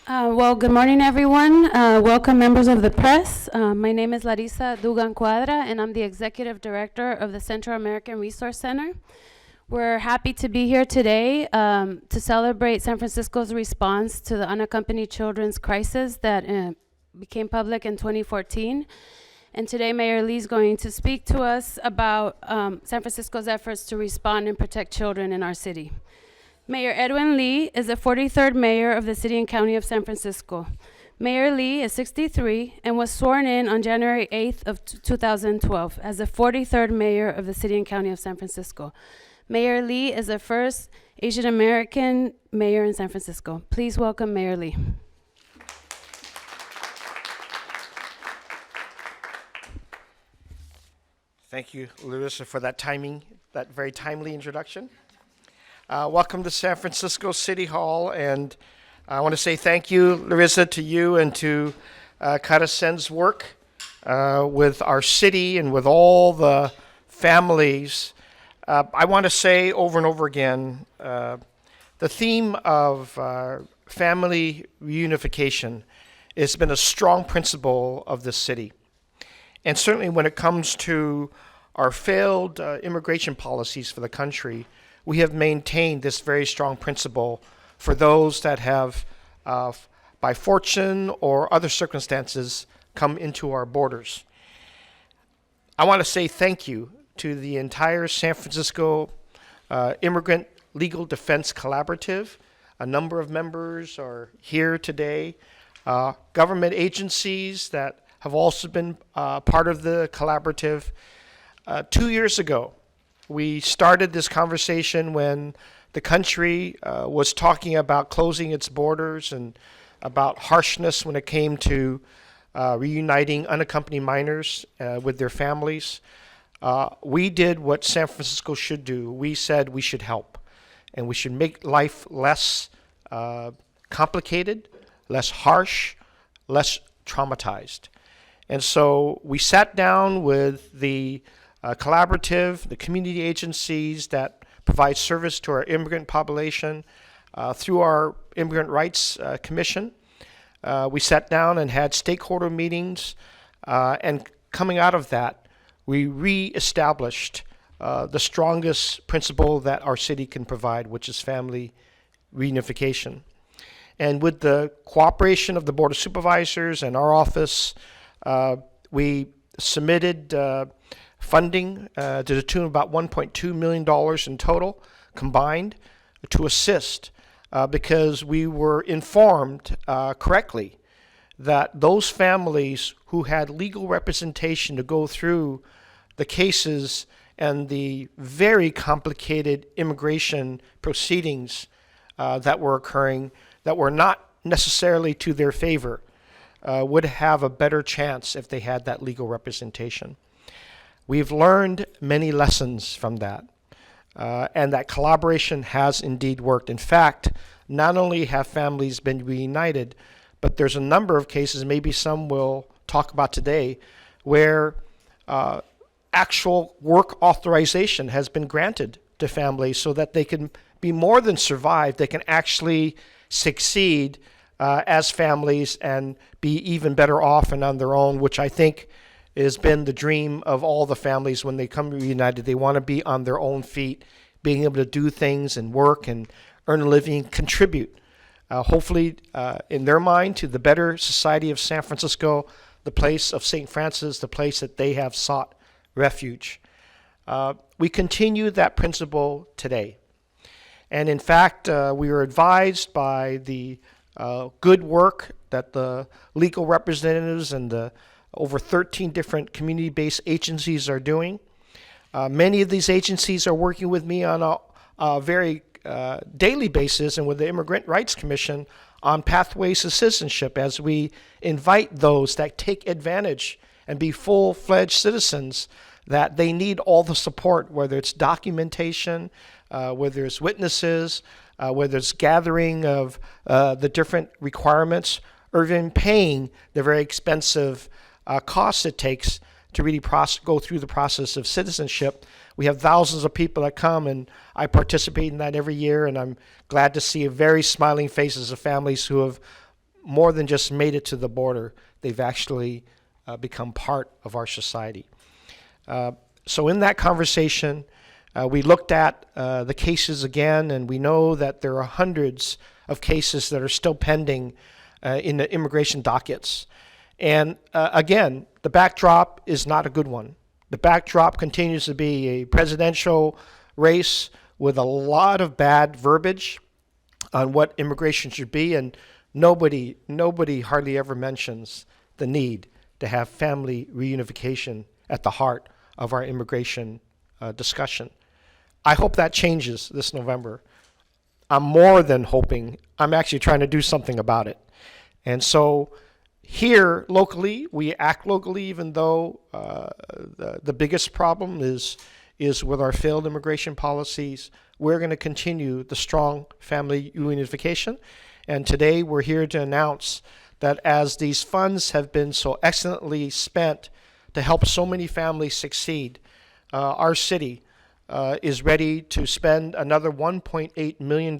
Good morning, everyone. Welcome, members of the press. My name is Larissa Dugan Cuadra, and I'm the Executive Director of the Central American Resource Center. We're happy to be here today to celebrate San Francisco's response to the unaccompanied children's crisis that became public in 2014. And today, Mayor Lee is going to speak to us about San Francisco's efforts to respond and protect children in our city. Mayor Edwin Lee is the 43rd mayor of the city and county of San Francisco. Mayor Lee is 63 and was sworn in on January 8th of 2012 as the 43rd mayor of the city and county of San Francisco. Mayor Lee is the first Asian American mayor in San Francisco. Please welcome Mayor Lee. Thank you, Larissa, for that very timely introduction. Welcome to San Francisco City Hall, and I want to say thank you, Larissa, to you and to Cara Sen's work with our city and with all the families. I want to say over and over again, the theme of family reunification has been a strong principle of this city. And certainly when it comes to our failed immigration policies for the country, we have maintained this very strong principle for those that have, by fortune or other circumstances, come into our borders. I want to say thank you to the entire San Francisco Immigrant Legal Defense Collaborative. A number of members are here today. Government agencies that have also been part of the collaborative. 2 years ago, we started this conversation when the country was talking about closing its borders and about harshness when it came to reuniting unaccompanied minors with their families. We did what San Francisco should do. We said we should help, and we should make life less complicated, less harsh, less traumatized. And so we sat down with the collaborative, the community agencies that provide service to our immigrant population through our Immigrant Rights Commission. We sat down and had stakeholder meetings, and coming out of that, we reestablished the strongest principle that our city can provide, which is family reunification. And with the cooperation of the Board of Supervisors and our office, we submitted funding to the tune of about $1.2 million in total combined to assist because we were informed correctly that those families who had legal representation to go through the cases and the very complicated immigration proceedings that were occurring that were not necessarily to their favor would have a better chance if they had that legal representation. We've learned many lessons from that, and that collaboration has indeed worked. In fact, not only have families been reunited, but there's a number of cases, maybe some we'll talk about today, where actual work authorization has been granted to families so that they can be more than survive, they can actually succeed as families and be even better off and on their own, which I think has been the dream of all the families when they come reunited. They want to be on their own feet, being able to do things and work and earn a living, contribute, hopefully in their mind, to the better society of San Francisco, the place of St. Francis, the place that they have sought refuge. We continue that principle today. And in fact, we were advised by the good work that the legal representatives and the over 13 different community-based agencies are doing. Many of these agencies are working with me on a very daily basis and with the Immigrant Rights Commission on pathways to citizenship as we invite those that take advantage and be full-fledged citizens that they need all the support, whether it's documentation, whether it's witnesses, whether it's gathering of the different requirements, or even paying the very expensive costs it takes to really go through the process of citizenship. We have thousands of people that come, and I participate in that every year, and I'm glad to see very smiling faces of families who have more than just made it to the border. They've actually become part of our society. So in that conversation, we looked at the cases again, and we know that there are hundreds of cases that are still pending in the immigration dockets. And again, the backdrop is not a good one. The backdrop continues to be a presidential race with a lot of bad verbiage on what immigration should be, and nobody hardly ever mentions the need to have family reunification at the heart of our immigration discussion. I hope that changes this November. I'm more than hoping. I'm actually trying to do something about it. And so here locally, we act locally, even though the biggest problem is with our failed immigration policies. We're going to continue the strong family reunification. And today we're here to announce that as these funds have been so excellently spent to help so many families succeed, our city is ready to spend another $1.8 million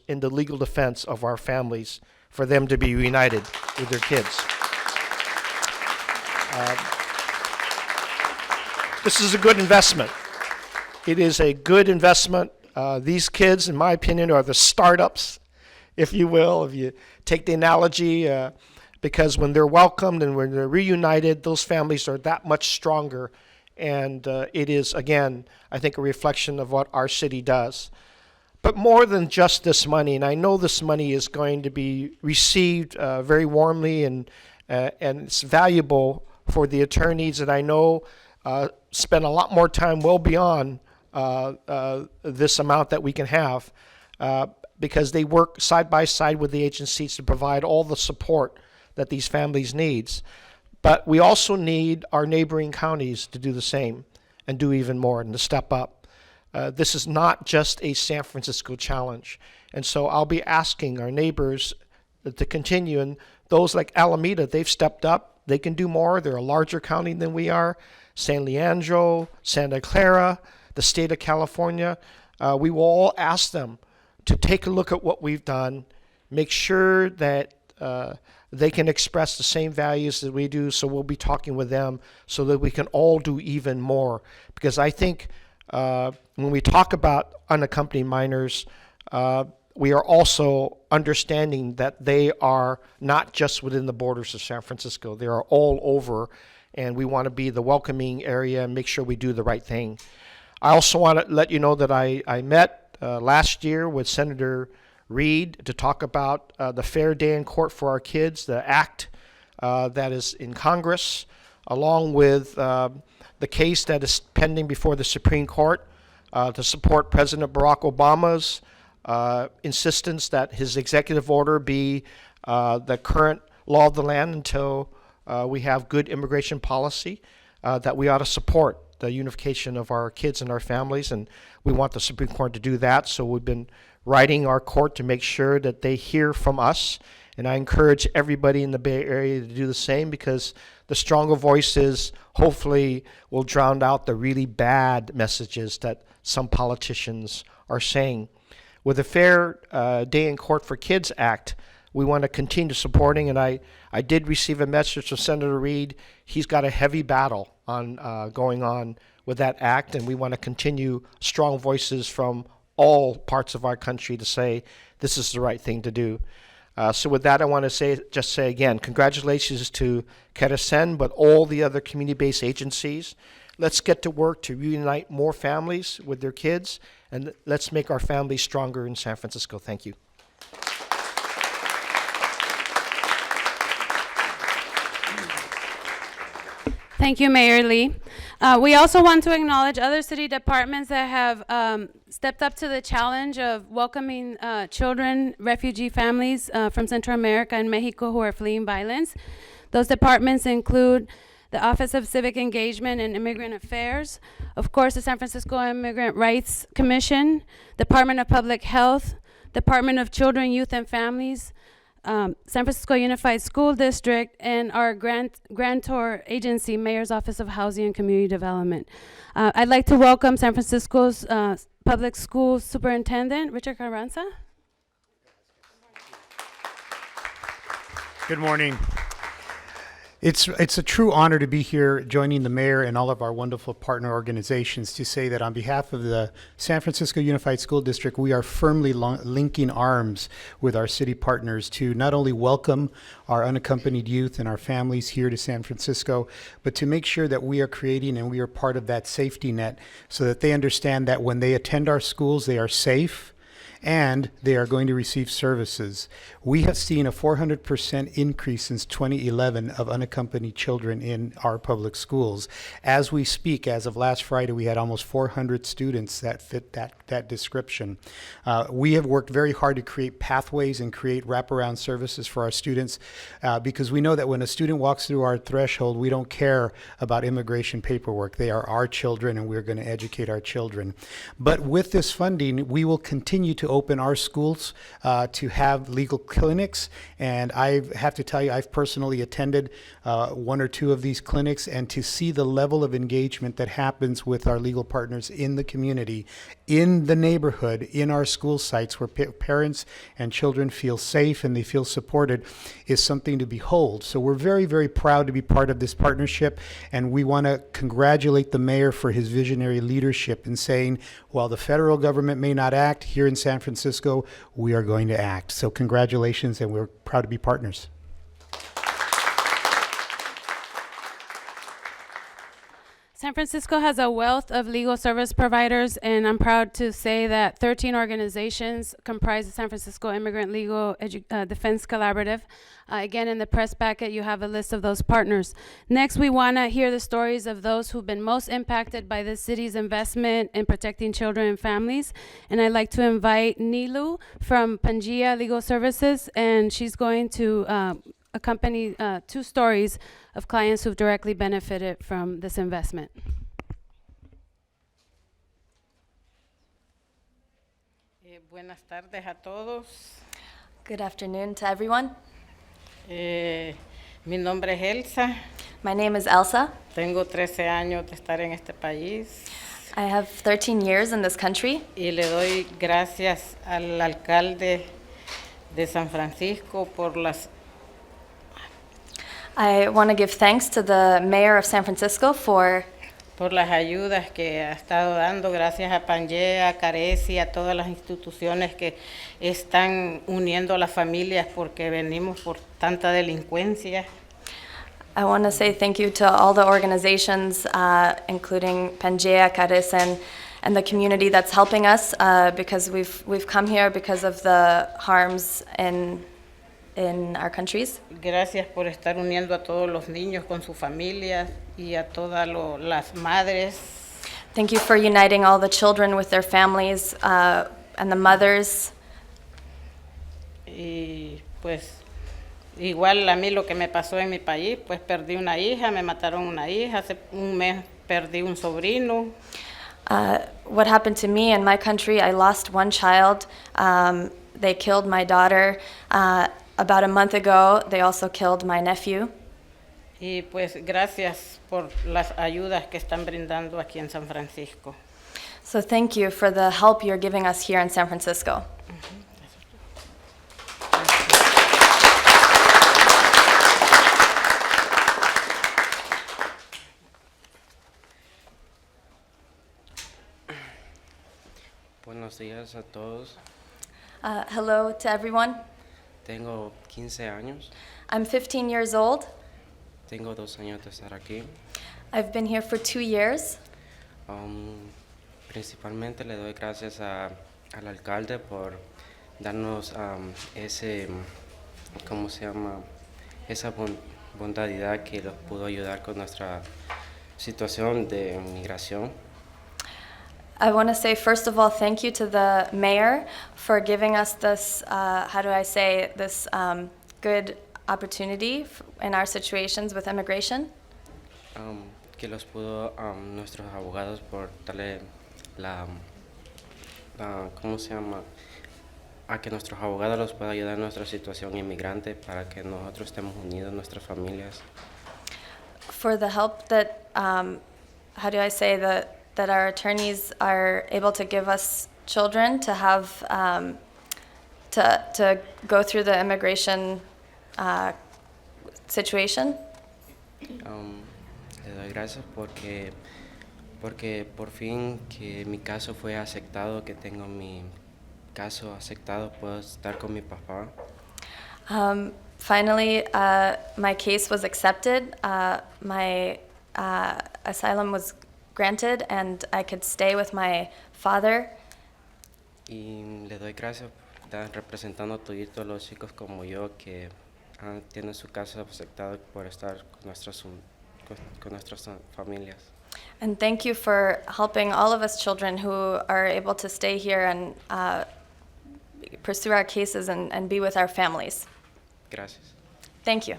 in the legal defense of our families for them to be reunited with their kids. This is a good investment. It is a good investment. These kids, in my opinion, are the startups, if you will, if you take the analogy, because when they're welcomed and when they're reunited, those families are that much stronger. And it is, again, I think a reflection of what our city does. But more than just this money, and I know this money is going to be received very warmly, and it's valuable for the attorneys that I know spend a lot more time well beyond this amount that we can have, because they work side by side with the agencies to provide all the support that these families needs. But we also need our neighboring counties to do the same and do even more and to step up. This is not just a San Francisco challenge. And so I'll be asking our neighbors to continue. And those like Alameda, they've stepped up. They can do more. They're a larger county than we are. San Leandro, Santa Clara, the state of California. We will all ask them to take a look at what we've done, make sure that they can express the same values that we do, so we'll be talking with them so that we can all do even more. Because I think when we talk about unaccompanied minors, we are also understanding that they are not just within the borders of San Francisco. They are all over, and we want to be the welcoming area and make sure we do the right thing. I also want to let you know that I met last year with Senator Reed to talk about the Fair Day in Court for Our Kids, the act that is in Congress, along with the case that is pending before the Supreme Court to support President Barack Obama's insistence that his executive order be the current law of the land until we have good immigration policy, that we ought to support the unification of our kids and our families, and we want the Supreme Court to do that. So we've been writing our court to make sure that they hear from us, and I encourage everybody in the Bay Area to do the same, because the stronger voices hopefully will drown out the really bad messages that some politicians are saying. With the Fair Day in Court for Kids Act, we want to continue supporting, and I did receive a message from Senator Reed. He's got a heavy battle on going on with that act, and we want to continue strong voices from all parts of our country to say this is the right thing to do. So with that, I want to say again, congratulations to Keresen, but all the other community-based agencies. Let's get to work to reunite more families with their kids, and let's make our families stronger in San Francisco. Thank you. Thank you, Mayor Lee. We also want to acknowledge other city departments that have stepped up to the challenge of welcoming children, refugee families from Central America and Mexico who are fleeing violence. Those departments include the Office of Civic Engagement and Immigrant Affairs, of course, the San Francisco Immigrant Rights Commission, Department of Public Health, Department of Children, Youth, and Families, San Francisco Unified School District, and our grantor agency, Mayor's Office of Housing and Community Development. I'd like to welcome San Francisco's Public Schools Superintendent, Richard Carranza. Good morning. It's a true honor to be here joining the mayor and all of our wonderful partner organizations to say that on behalf of the San Francisco Unified School District, we are firmly linking arms with our city partners to not only welcome our unaccompanied youth and our families here to San Francisco, but to make sure that we are creating and we are part of that safety net so that they understand that when they attend our schools, they are safe and they are going to receive services. We have seen a 400% increase since 2011 of unaccompanied children in our public schools. As we speak, as of last Friday, we had almost 400 students that fit that description. We have worked very hard to create pathways and create wraparound services for our students because we know that when a student walks through our threshold, we don't care about immigration paperwork. They are our children and we're going to educate our children. But with this funding, we will continue to open our schools to have legal clinics, and I have to tell you, I've personally attended one or two of these clinics, and to see the level of engagement that happens with our legal partners in the community, in the neighborhood, in our school sites where parents and children feel safe and they feel supported is something to behold. So we're very, very proud to be part of this partnership, and we want to congratulate the mayor for his visionary leadership in saying, while the federal government may not act, here in San Francisco, we are going to act. So congratulations, and we're proud to be partners. San Francisco has a wealth of legal service providers, and I'm proud to say that 13 organizations comprise the San Francisco Immigrant Legal Defense Collaborative. Again, in the press packet, you have a list of those partners. Next, we want to hear the stories of those who've been most impacted by the city's investment in protecting children and families. And I'd like to invite Nilu from Pangea Legal Services, and she's going to accompany two stories of clients who've directly benefited from this investment. Buenas tardes a todos. Good afternoon to everyone. Mi nombre es Elsa. My name is Elsa. Tengo 13 años de estar en este país I have 13 years in this country, y le doy gracias al alcalde de San Francisco por las I want to give thanks to the mayor of San Francisco for ayudas que ha estado dando, gracias a Pangea, a Caresi, a todas las instituciones que están uniendo a las familias porque venimos por tanta delincuencia. I want to say thank you to all the organizations, including Pangea, Caris, and the community that's helping us because we've come here because of the harms in our countries. Gracias por estar uniendo a todos los niños con sus familias y a todas las madres. Thank you for uniting all the children with their families and the mothers. Y pues igual a mí lo que me pasó en mi país, pues perdí una hija, me mataron una hija, hace un mes perdí un sobrino. What happened to me in my country, I lost one child. They killed my daughter. About a month ago, they also killed my nephew. Y pues gracias por las ayudas que están brindando aquí en San Francisco. So thank you for the help you're giving us here in San Francisco. Buenos días a todos. Hello to everyone. Tengo 15 años. I'm 15 years old. Tengo 2 años de estar aquí. I've been here for 2 years. Principalmente le doy gracias al alcalde por darnos ¿cómo se llama? Esa bondadidad que los pudo ayudar con nuestra situación de migración. I want to say, first of all, thank you to the mayor for giving us this, this good opportunity in our situations with immigration. Que los pudo nuestros abogados por darle ¿cómo se llama? A que nuestros abogados los puedan ayudar en nuestra situación inmigrante para que nosotros estemos unidos, nuestras familias. For the help that, that our attorneys are able to give us children to have, to go through the immigration situation. Le doy gracias porque por fin que mi caso fue aceptado, que tengo mi caso aceptado, puedo estar con mi papá. Finally, my case was accepted. My asylum was granted, and I could stay with my father. Y le doy gracias representando a todos los chicos como yo que tienen su caso aceptado por estar con nuestras familias. And thank you for helping all of us children who are able to stay here and pursue our cases and be with our families. Gracias. Thank you.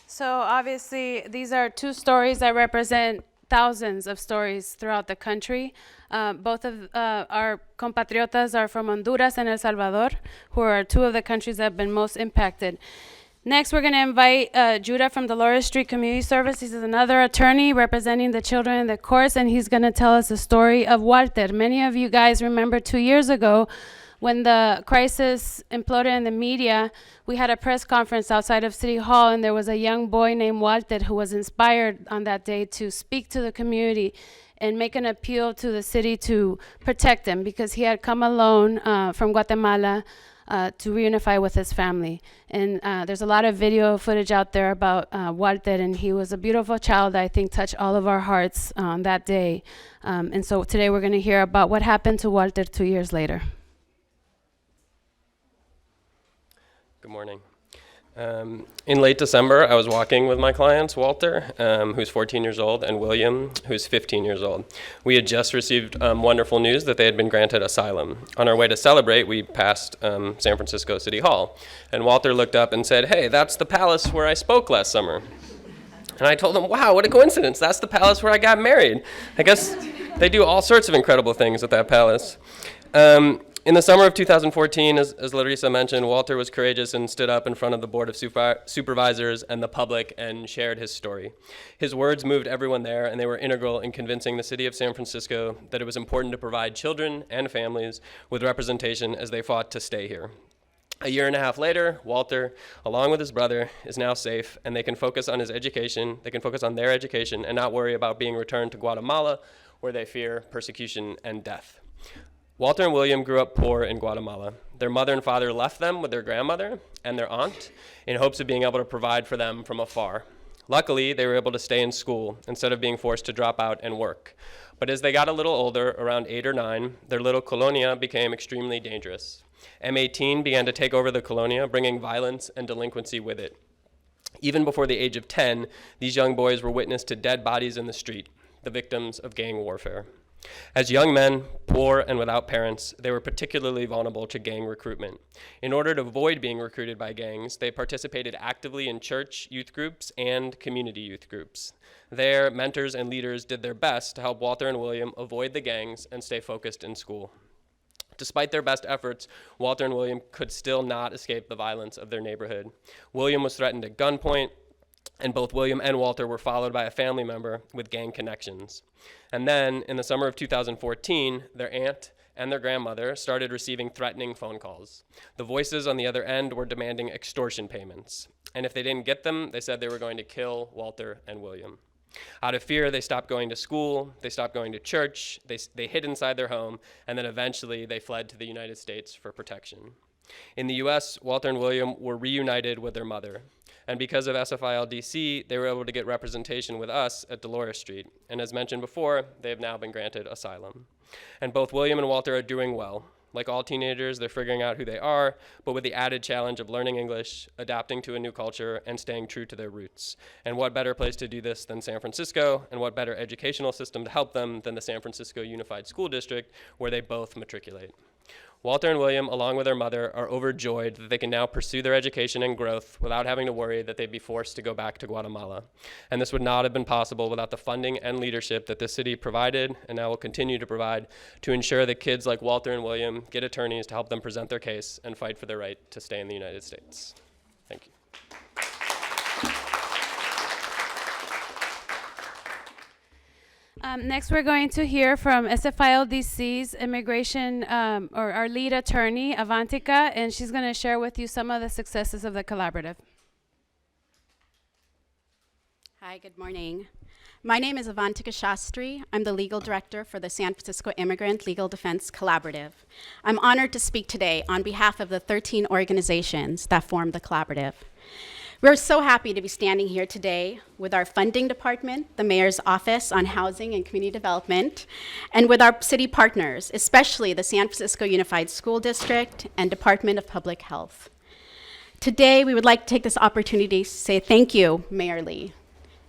So obviously, these are two stories that represent thousands of stories throughout the country. Both of our compatriotas are from Honduras and El Salvador, who are two of the countries that have been most impacted. Next, we're going to invite Judah from Dolores Street Community Service. He's another attorney representing the children in the courts, and he's going to tell us the story of Walter. Many of you guys remember 2 years ago when the crisis imploded in the media, we had a press conference outside of City Hall, and there was a young boy named Walter who was inspired on that day to speak to the community and make an appeal to the city to protect him because he had come alone from Guatemala to reunify with his family. And there's a lot of video footage out there about Walter, and he was a beautiful child that I think touched all of our hearts on that day. And so today we're going to hear about what happened to Walter 2 years later. Good morning. In late December, I was walking with my clients, Walter, who's 14 years old, and William, who's 15 years old. We had just received wonderful news that they had been granted asylum. On our way to celebrate, we passed San Francisco City Hall, and Walter looked up and said, "Hey, that's the palace where I spoke last summer." And I told him, "Wow, what a coincidence. That's the palace where I got married." I guess they do all sorts of incredible things at that palace. In the summer of 2014, as Larissa mentioned, Walter was courageous and stood up in front of the Board of Supervisors and the public and shared his story. His words moved everyone there, and they were integral in convincing the city of San Francisco that it was important to provide children and families with representation as they fought to stay here. A year and a half later, Walter, along with his brother, is now safe, and they can focus on his education. They can focus on their education and not worry about being returned to Guatemala, where they fear persecution and death. Walter and William grew up poor in Guatemala. Their mother and father left them with their grandmother and their aunt in hopes of being able to provide for them from afar. Luckily, they were able to stay in school instead of being forced to drop out and work. But as they got a little older, around 8 or 9, their little colonia became extremely dangerous. M18 began to take over the colonia, bringing violence and delinquency with it. Even before the age of 10, these young boys were witness to dead bodies in the street, the victims of gang warfare. As young men, poor and without parents, they were particularly vulnerable to gang recruitment. In order to avoid being recruited by gangs, they participated actively in church youth groups and community youth groups. Their mentors and leaders did their best to help Walter and William avoid the gangs and stay focused in school. Despite their best efforts, Walter and William could still not escape the violence of their neighborhood. William was threatened at gunpoint, and both William and Walter were followed by a family member with gang connections. And then, in the summer of 2014, their aunt and their grandmother started receiving threatening phone calls. The voices on the other end were demanding extortion payments. And if they didn't get them, they said they were going to kill Walter and William. Out of fear, they stopped going to school, they stopped going to church, they hid inside their home, and then eventually they fled to the United States for protection. In the US, Walter and William were reunited with their mother. And because of SFILDC, they were able to get representation with us at Dolores Street. And as mentioned before, they have now been granted asylum. And both William and Walter are doing well. Like all teenagers, they're figuring out who they are, but with the added challenge of learning English, adapting to a new culture, and staying true to their roots. And what better place to do this than San Francisco, and what better educational system to help them than the San Francisco Unified School District, where they both matriculate. Walter and William, along with their mother, are overjoyed that they can now pursue their education and growth without having to worry that they'd be forced to go back to Guatemala. And this would not have been possible without the funding and leadership that this city provided and now will continue to provide to ensure that kids like Walter and William get attorneys to help them present their case and fight for their right to stay in the United States. Thank you. Next, we're going to hear from SFILDC's immigration, or our lead attorney, Avantika, and she's going to share with you some of the successes of the collaborative. Hi, good morning. My name is Avantika Shastri. I'm the legal director for the San Francisco Immigrant Legal Defense Collaborative. I'm honored to speak today on behalf of the 13 organizations that form the collaborative. We're so happy to be standing here today with our funding department, the Mayor's Office on Housing and Community Development, and with our city partners, especially the San Francisco Unified School District and Department of Public Health. Today, we would like to take this opportunity to say thank you, Mayor Lee.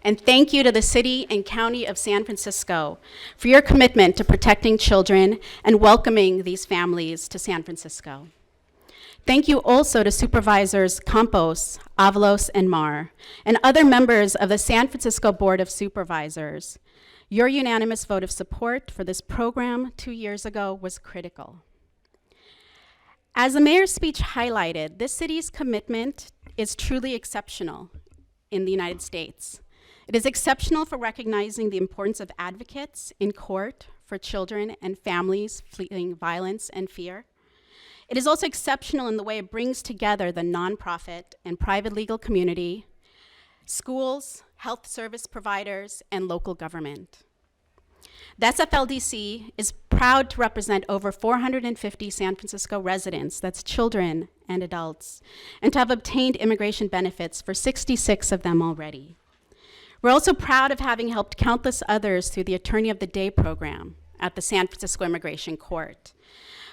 And thank you to the City and County of San Francisco for your commitment to protecting children and welcoming these families to San Francisco. Thank you also to Supervisors Campos, Avalos, and Mar, and other members of the San Francisco Board of Supervisors. Your unanimous vote of support for this program 2 years ago was critical. As the mayor's speech highlighted, this city's commitment is truly exceptional in the United States. It is exceptional for recognizing the importance of advocates in court for children and families fleeing violence and fear. It is also exceptional in the way it brings together the nonprofit and private legal community, schools, health service providers, and local government. The SFILDC is proud to represent over 450 San Francisco residents, that's children and adults, and to have obtained immigration benefits for 66 of them already. We're also proud of having helped countless others through the Attorney of the Day program at the San Francisco Immigration Court,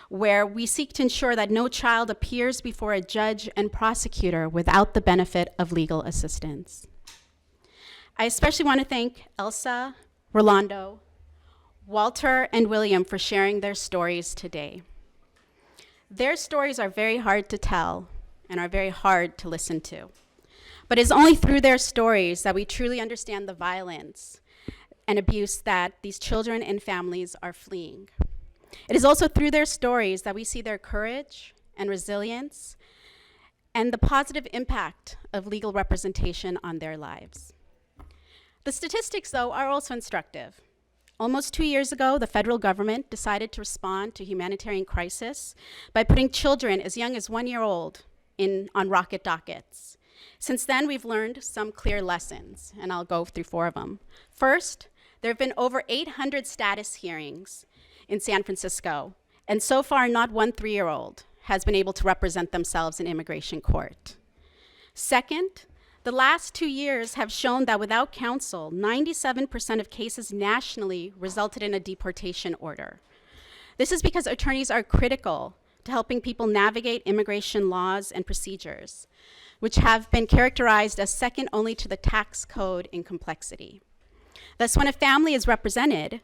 where we seek to ensure that no child appears before a judge and prosecutor without the benefit of legal assistance. I especially want to thank Elsa, Rolando, Walter, and William for sharing their stories today. Their stories are very hard to tell and are very hard to listen to. But it is only through their stories that we truly understand the violence and abuse that these children and families are fleeing. It is also through their stories that we see their courage and resilience and the positive impact of legal representation on their lives. The statistics, though, are also instructive. Almost 2 years ago, the federal government decided to respond to humanitarian crisis by putting children as young as 1 year old on rocket dockets. Since then, we've learned some clear lessons, and I'll go through 4 of them. First, there have been over 800 status hearings in San Francisco, and so far, not one 3-year-old has been able to represent themselves in immigration court. Second, the last 2 years have shown that without counsel, 97% of cases nationally resulted in a deportation order. This is because attorneys are critical to helping people navigate immigration laws and procedures, which have been characterized as second only to the tax code in complexity. Thus, when a family is represented,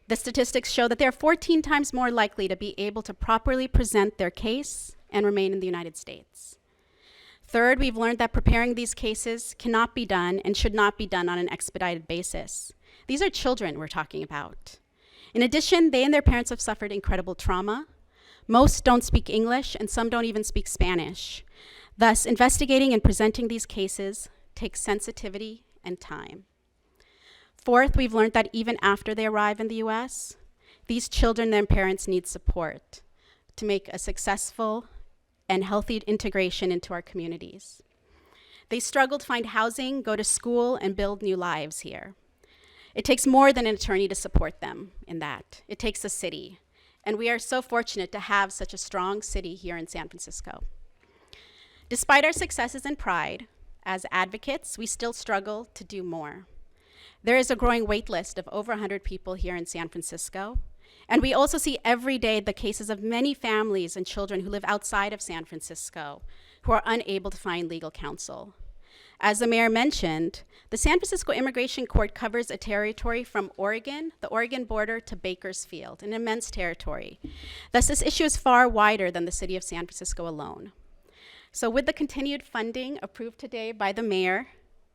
the statistics show that they're 14 times more likely to be able to properly present their case and remain in the United States. Third, we've learned that preparing these cases cannot be done and should not be done on an expedited basis. These are children we're talking about. In addition, they and their parents have suffered incredible trauma. Most don't speak English, and some don't even speak Spanish. Thus, investigating and presenting these cases takes sensitivity and time. Fourth, we've learned that even after they arrive in the US, these children and their parents need support to make a successful and healthy integration into our communities. They struggle to find housing, go to school, and build new lives here. It takes more than an attorney to support them in that. It takes a city. And we are so fortunate to have such a strong city here in San Francisco. Despite our successes and pride, as advocates, we still struggle to do more. There is a growing wait list of over 100 people here in San Francisco, and we also see every day the cases of many families and children who live outside of San Francisco who are unable to find legal counsel. As the mayor mentioned, the San Francisco Immigration Court covers a territory from Oregon, the Oregon border, to Bakersfield, an immense territory. Thus, this issue is far wider than the city of San Francisco alone. So with the continued funding approved today by the mayor,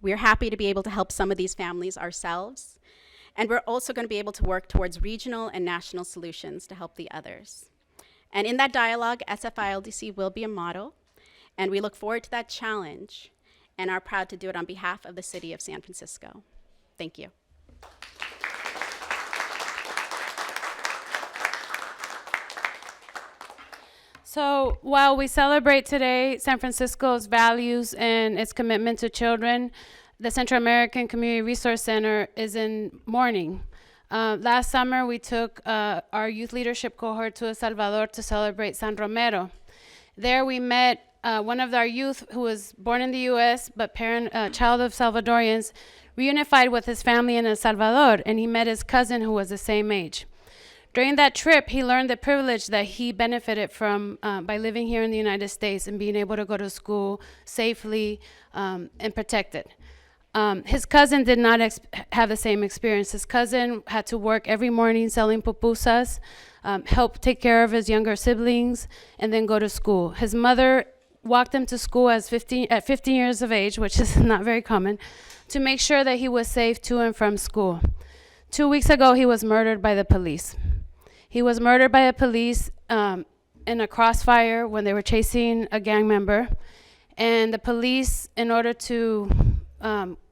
we're happy to be able to help some of these families ourselves. And we're also going to be able to work towards regional and national solutions to help the others. And in that dialogue, SFILDC will be a model, and we look forward to that challenge and are proud to do it on behalf of the city of San Francisco. Thank you. So while we celebrate today San Francisco's values and its commitment to children, the Central American Community Resource Center is in mourning. Last summer, we took our youth leadership cohort to El Salvador to celebrate San Romero. There we met one of our youth who was born in the U.S. but child of Salvadorians, reunified with his family in El Salvador, and he met his cousin who was the same age. During that trip, he learned the privilege that he benefited from by living here in the United States and being able to go to school safely and protected. His cousin did not have the same experience. His cousin had to work every morning selling pupusas, help take care of his younger siblings, and then go to school. His mother walked him to school at 15 years of age, which is not very common, to make sure that he was safe to and from school. 2 weeks ago, he was murdered by the police. He was murdered by the police in a crossfire when they were chasing a gang member. And the police, in order to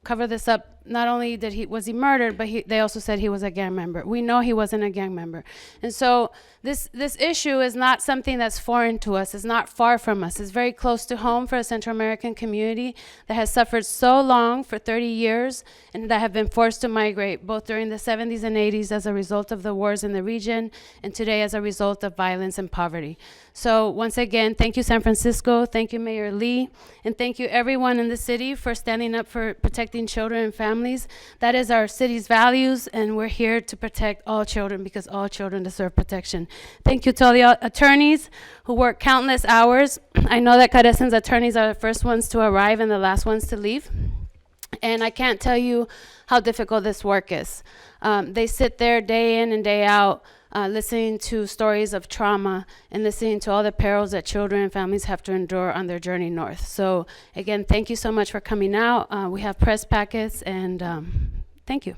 cover this up, not only was he murdered, but they also said he was a gang member. We know he wasn't a gang member. And so this issue is not something that's foreign to us. It's not far from us. It's very close to home for a Central American community that has suffered so long for 30 years and that have been forced to migrate both during the 70s and 80s as a result of the wars in the region and today as a result of violence and poverty. So once again, thank you, San Francisco. Thank you, Mayor Lee. And thank you, everyone in the city, for standing up for protecting children and families. That is our city's values, and we're here to protect all children because all children deserve protection. Thank you to all the attorneys who work countless hours. I know that Carecen's attorneys are the first ones to arrive and the last ones to leave. And I can't tell you how difficult this work is. They sit there day in and day out listening to stories of trauma and listening to all the perils that children and families have to endure on their journey north. So again, thank you so much for coming out. We have press packets, and thank you.